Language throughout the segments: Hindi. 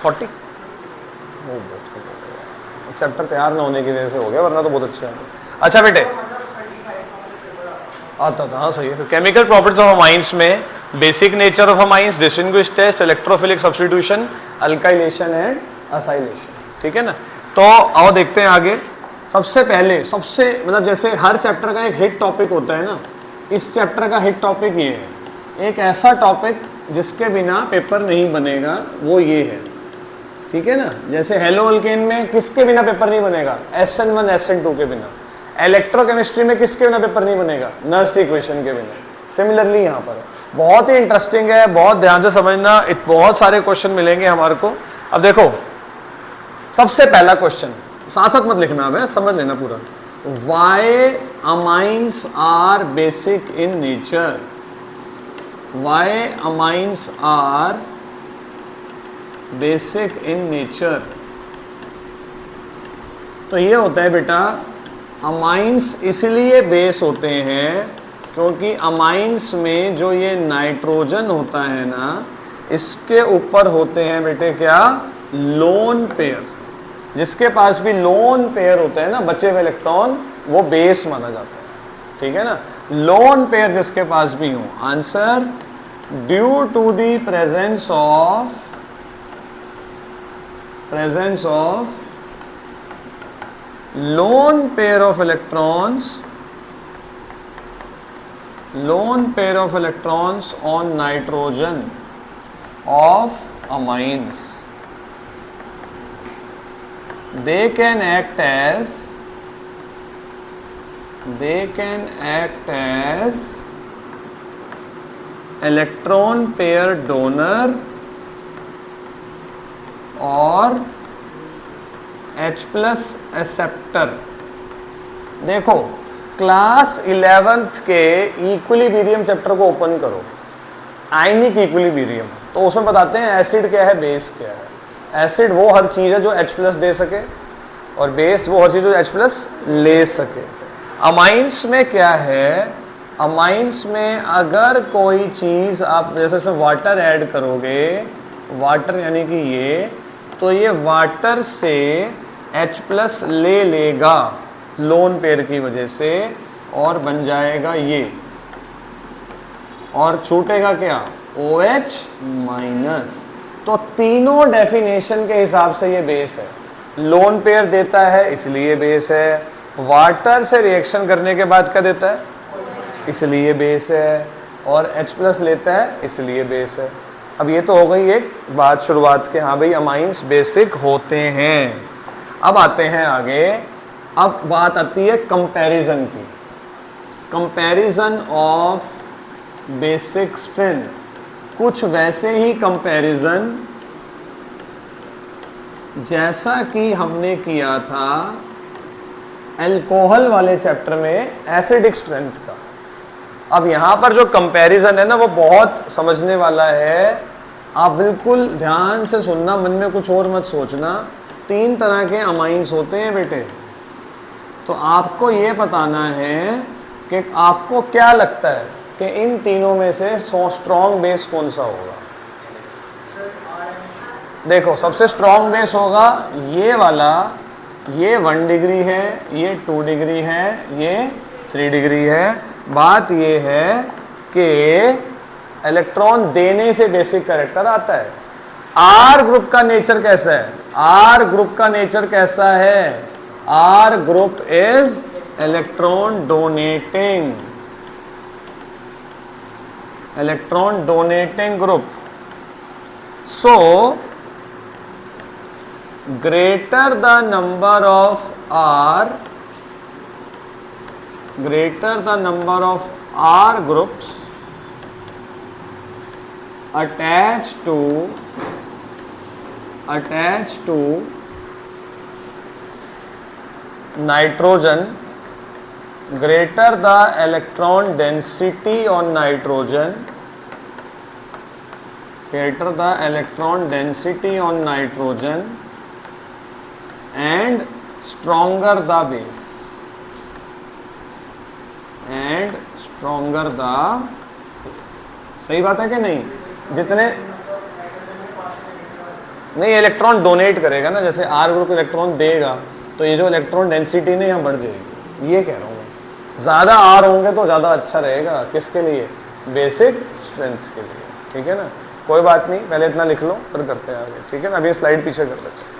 40 वो चैप्टर तैयार ना होने की वजह से हो गया, वरना तो बहुत अच्छा है। अच्छा बेटे आता था, हाँ सही है। केमिकल प्रॉपर्टीज ऑफ अमाइंस में basic nature of amines, distinguish test, electrophilic substitution, alkylation and acylation, ठीक है ना। तो आओ देखते हैं आगे। सबसे पहले सबसे मतलब जैसे हर चैप्टर का एक हिट टॉपिक होता है ना, इस चैप्टर का हिट टॉपिक ये है। एक ऐसा टॉपिक जिसके बिना पेपर नहीं बनेगा वो ये है, ठीक है ना। जैसे हेलो अल्केन में किसके बिना पेपर नहीं बनेगा, SN1 SN2 के बिना। इलेक्ट्रोकेमिस्ट्री में किसके बिना पेपर नहीं बनेगा, नर्स्ट इक्वेशन के बिना। सिमिलरली यहाँ पर बहुत ही इंटरेस्टिंग है, बहुत ध्यान से समझना, बहुत सारे क्वेश्चन मिलेंगे हमारे को। अब देखो सबसे पहला क्वेश्चन, साथ साथ मत लिखना, अब समझ लेना पूरा। Why amines are basic in nature, why amines are basic in nature. तो ये होता है बेटा, अमाइंस इसलिए बेस होते हैं क्योंकि अमाइंस में जो ये नाइट्रोजन होता है ना, इसके ऊपर होते हैं बेटे क्या, लोन पेयर। जिसके पास भी लोन पेयर होते हैं ना, बचे हुए इलेक्ट्रॉन, वो बेस माना जाता है, ठीक है ना। लोन पेयर जिसके पास भी हो। Answer, due to the presence of lone pair of electrons on nitrogen of amines, they can act as electron pair donor और H+ एक्सेप्टर। देखो क्लास 11th के इक्विलिब्रियम चैप्टर को ओपन करो, आयनिक इक्विलिब्रियम, तो उसमें बताते हैं एसिड क्या है, बेस क्या है। एसिड वो हर चीज़ है जो H+ दे सके, और बेस वो हर चीज़ जो H+ ले सके। अमाइंस में क्या है, अमाइंस में अगर कोई चीज़ आप जैसे इसमें वाटर ऐड करोगे, वाटर यानी कि ये, तो ये वाटर से H+ ले लेगा लोन पेयर की वजह से, और बन जाएगा ये, और छूटेगा क्या, OH-। तो तीनों डेफिनेशन के हिसाब से ये बेस है। लोन पेयर देता है इसलिए बेस है, वाटर से रिएक्शन करने के बाद क्या देता है, इसलिए बेस है, और H+ लेता है इसलिए बेस है। अब ये तो हो गई एक बात शुरुआत के, हाँ भाई अमाइंस बेसिक होते हैं। अब आते हैं आगे, अब बात आती है कंपैरिजन की। कंपैरिजन ऑफ बेसिक स्ट्रेंथ, कुछ वैसे ही कंपैरिजन जैसा कि हमने किया था अल्कोहल वाले चैप्टर में एसिडिक स्ट्रेंथ का। अब यहाँ पर जो कंपैरिजन है ना, वो बहुत समझने वाला है। आप बिल्कुल ध्यान से सुनना, मन में कुछ और मत सोचना। 3 तरह के अमाइंस होते हैं बेटे, तो आपको ये बताना है कि आपको क्या लगता है कि इन तीनों में से स्ट्रॉन्ग बेस कौन सा होगा। देखो सबसे स्ट्रॉन्ग बेस होगा ये वाला, ये 1 डिग्री है, ये 2 डिग्री है, ये 3 डिग्री है। बात ये है कि इलेक्ट्रॉन देने से बेसिक कैरेक्टर आता है। आर ग्रुप का नेचर कैसा है, आर ग्रुप का नेचर कैसा है, R group is electron donating group. So greater the number of R groups attached to nitrogen, greater the electron density on nitrogen, and stronger the base, सही बात है कि नहीं। जितने नहीं, इलेक्ट्रॉन डोनेट करेगा ना, जैसे आर ग्रुप इलेक्ट्रॉन देगा तो ये जो इलेक्ट्रॉन डेंसिटी ने यहाँ बढ़ जाएगी, ये कह रहा हूँ मैं। ज़्यादा आर होंगे तो ज़्यादा अच्छा रहेगा, किसके लिए? बेसिक स्ट्रेंथ के लिए, ठीक है ना। कोई बात नहीं, पहले इतना लिख लो फिर करते हैं आगे, ठीक है ना। अभी स्लाइड पीछे कर लेते हैं।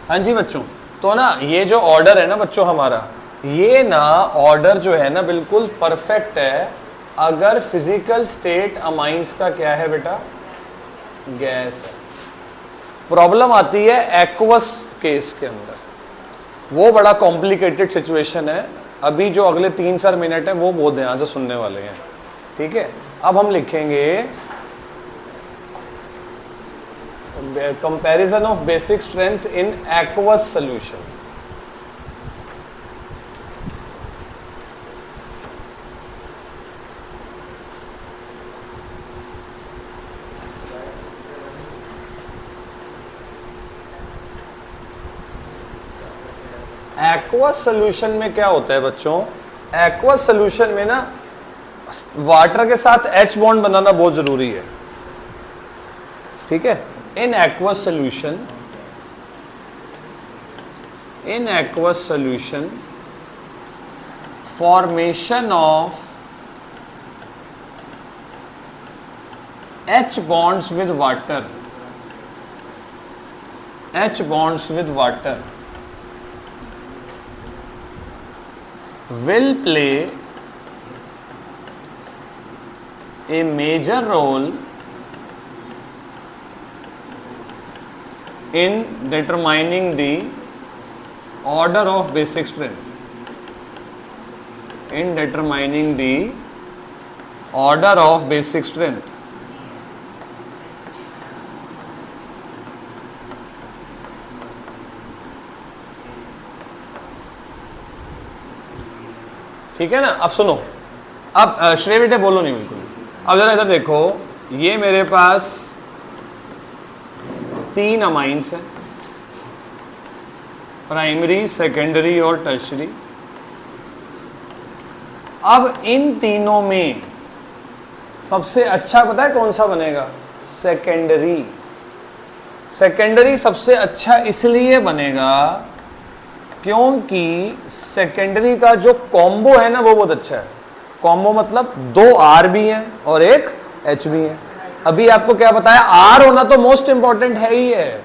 हाँ जी बच्चों, तो ना ये जो ऑर्डर है ना बच्चों हमारा, ये ना ऑर्डर जो है ना बिल्कुल परफेक्ट है अगर फिजिकल स्टेट अमाइंस का क्या है बेटा? गैस है। प्रॉब्लम आती है एक्वस केस के अंदर, वो बड़ा कॉम्प्लिकेटेड सिचुएशन है। अभी जो अगले 3-4 मिनट है वो बहुत ध्यान से सुनने वाले हैं, ठीक है। अब हम लिखेंगे comparison of basic strength in aqueous solution. Aqueous solution में क्या होता है बच्चों? एक्वस सॉल्यूशन में ना वाटर के साथ H बॉन्ड बनाना बहुत जरूरी है, ठीक है। In aqueous solution formation of H bonds with water will play a major role in determining the order of basic strength. In determining the order of basic strength. ठीक है ना। अब सुनो, अब श्रेय बेटे बोलो नहीं बिल्कुल। अब जरा इधर देखो, ये मेरे पास 3 अमाइंस हैं, प्राइमरी, सेकेंडरी और टर्शरी। अब इन तीनों में सबसे अच्छा पता है कौन सा बनेगा? सेकेंडरी। सेकेंडरी सबसे अच्छा इसलिए बनेगा क्योंकि सेकेंडरी का जो कॉम्बो है ना वो बहुत अच्छा है। कॉम्बो मतलब 2 आर भी हैं और एक एच भी है। अभी आपको क्या बताया? आर होना तो मोस्ट इंपॉर्टेंट है ही है,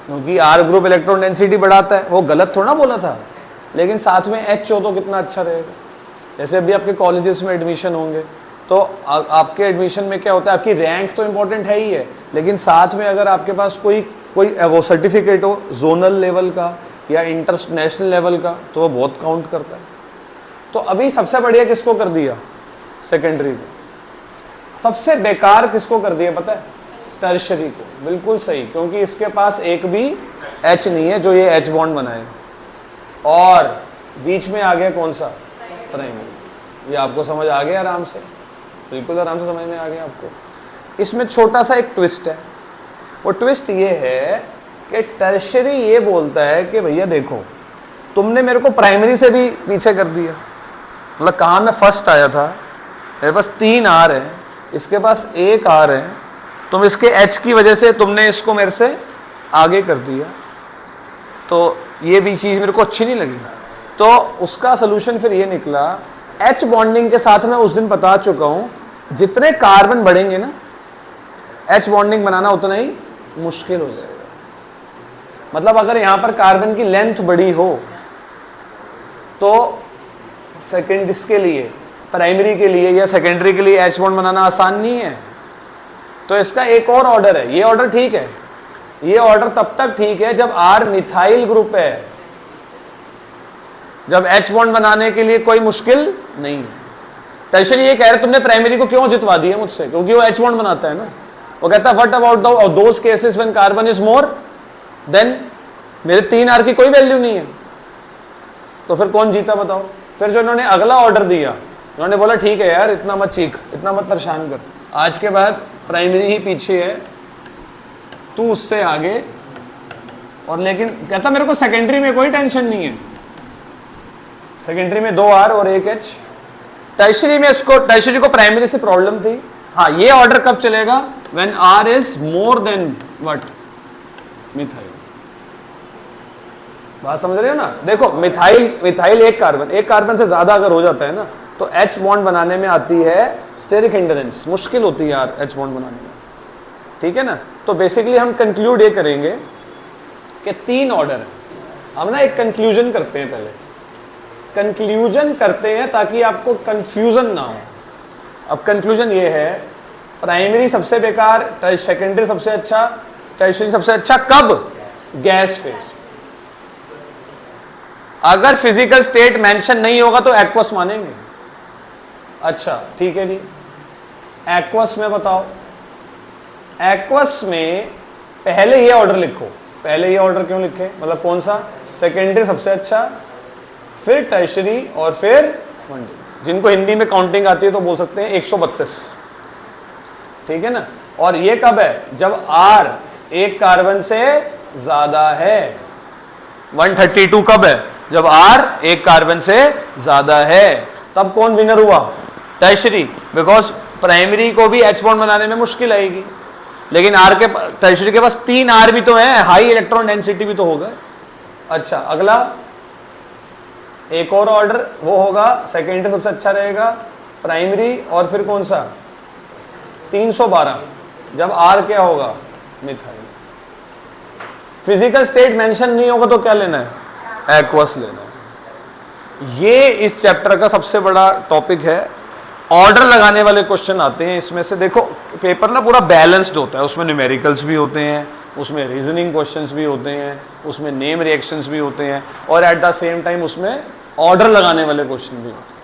क्योंकि आर ग्रुप इलेक्ट्रॉन डेंसिटी बढ़ाता है, वो गलत थोड़ा बोला था। लेकिन साथ में एच हो तो कितना अच्छा रहेगा। जैसे अभी आपके कॉलेजेस में एडमिशन होंगे तो आपके एडमिशन में क्या होता है, आपकी रैंक तो इंपॉर्टेंट है ही है, लेकिन साथ में अगर आपके पास कोई वो सर्टिफिकेट हो जोनल लेवल का या इंटरनेशनल लेवल का, तो वो बहुत काउंट करता है। तो अभी सबसे बढ़िया किसको कर दिया? सेकेंडरी को। सबसे बेकार किसको कर दिया पता है? टर्शरी को। बिल्कुल सही, क्योंकि इसके पास एक भी एच नहीं है जो ये एच बॉन्ड बनाए, और बीच में आ गया कौन सा? प्राइमरी। ये आपको समझ आ गया आराम से? बिल्कुल आराम से समझ में आ गया आपको। इसमें छोटा सा एक ट्विस्ट है। वो ट्विस्ट ये है कि टर्शरी ये बोलता है कि भैया देखो, तुमने मेरे को प्राइमरी से भी पीछे कर दिया। मतलब कहाँ मैं फर्स्ट आया था, मेरे पास 3 आर है, इसके पास 1 आर है, तुम इसके एच की वजह से तुमने इसको मेरे से आगे कर दिया, तो ये भी चीज़ मेरे को अच्छी नहीं लगी। तो उसका सोल्यूशन फिर ये निकला, एच बॉन्डिंग के साथ मैं उस दिन बता चुका हूँ, जितने कार्बन बढ़ेंगे ना एच बॉन्डिंग बनाना उतना ही मुश्किल हो जाएगा। मतलब अगर यहाँ पर कार्बन की लेंथ बड़ी हो तो सेकेंड इसके लिए, प्राइमरी के लिए या सेकेंडरी के लिए एच बॉन्ड बनाना आसान नहीं है। तो इसका एक और ऑर्डर है। ये ऑर्डर ठीक है, ये ऑर्डर तब तक ठीक है जब आर मिथाइल ग्रुप है, जब एच बॉन्ड बनाने के लिए कोई मुश्किल नहीं है। टर्शरी ये कह रहे तुमने प्राइमरी को क्यों जितवा दिया मुझसे, क्योंकि वो एच बॉन्ड बनाता है ना। वो कहता है what about those cases when carbon is more than, मेरे 3 आर की कोई वैल्यू नहीं है। तो फिर कौन जीता बताओ? फिर जो इन्होंने अगला ऑर्डर दिया, उन्होंने बोला ठीक है यार, इतना मत चीख, इतना मत परेशान कर, आज के बाद प्राइमरी ही पीछे है, तू उससे आगे। और लेकिन कहता मेरे को सेकेंडरी में कोई टेंशन नहीं है, सेकेंडरी में 2 R और 1 H। टर्शियरी में इसको, टर्शियरी को प्राइमरी से प्रॉब्लम थी। हाँ, ये ऑर्डर कब चलेगा? When R is more than what? Methyl. बात समझ रहे हो ना? देखो मिथाइल एक कार्बन से ज्यादा अगर हो जाता है ना तो H बॉन्ड बनाने में आती है स्टेरिक हिंड्रेंस, मुश्किल होती है यार H बॉन्ड बनाने में, ठीक है ना। तो बेसिकली हम कंक्लूड ये करेंगे कि 3 ऑर्डर है। हम ना एक कंक्लूजन करते हैं, पहले कंक्लूजन करते हैं ताकि आपको कंफ्यूजन ना हो। अब कंक्लूजन ये है, प्राइमरी सबसे बेकार, सेकेंडरी सबसे अच्छा, टर्शियरी सबसे अच्छा कब? Gas phase. अगर फिजिकल स्टेट मेंशन नहीं होगा तो एक्वस मानेंगे। अच्छा ठीक है जी, एक्वस में बताओ। एक्वस में पहले ये ऑर्डर लिखो। पहले ये ऑर्डर क्यों लिखे? मतलब कौन सा? सेकेंडरी सबसे अच्छा, फिर टर्शियरी और फिर वनडे। जिनको हिंदी में काउंटिंग आती है तो बोल सकते हैं 132, ठीक है ना। और ये कब है? जब R एक कार्बन से ज्यादा है। 132 कब है? जब R एक कार्बन से ज्यादा है। तब कौन विनर हुआ? टर्शियरी, बिकॉज प्राइमरी को भी H बॉन्ड बनाने में मुश्किल आएगी, लेकिन टर्शियरी के पास 3 R भी तो है, हाई इलेक्ट्रॉन डेंसिटी भी तो होगा। अच्छा, अगला एक और ऑर्डर वो होगा, सेकेंडरी सबसे अच्छा रहेगा, प्राइमरी और फिर कौन सा? 312। जब R क्या होगा? मिथाइल। फिजिकल स्टेट मेंशन नहीं होगा तो क्या लेना है? एक्वस लेना है। ये इस चैप्टर का सबसे बड़ा टॉपिक है। ऑर्डर लगाने वाले क्वेश्चन आते हैं इसमें से। देखो पेपर ना पूरा बैलेंस्ड होता है, उसमें न्यूमेरिकल्स भी होते हैं, उसमें रीजनिंग क्वेश्चंस भी होते हैं, उसमें नेम रिएक्शंस भी होते हैं, और एट द सेम टाइम उसमें ऑर्डर लगाने वाले क्वेश्चन भी होते हैं।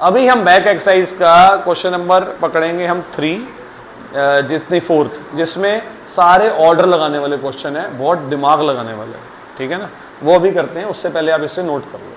अभी हम बैक एक्सरसाइज का क्वेश्चन नंबर पकड़ेंगे हम 3, जितनी 4th, जिसमें सारे ऑर्डर लगाने वाले क्वेश्चन है, बहुत दिमाग लगाने वाले, ठीक है ना। वो भी करते हैं, उससे पहले आप इसे नोट कर लो।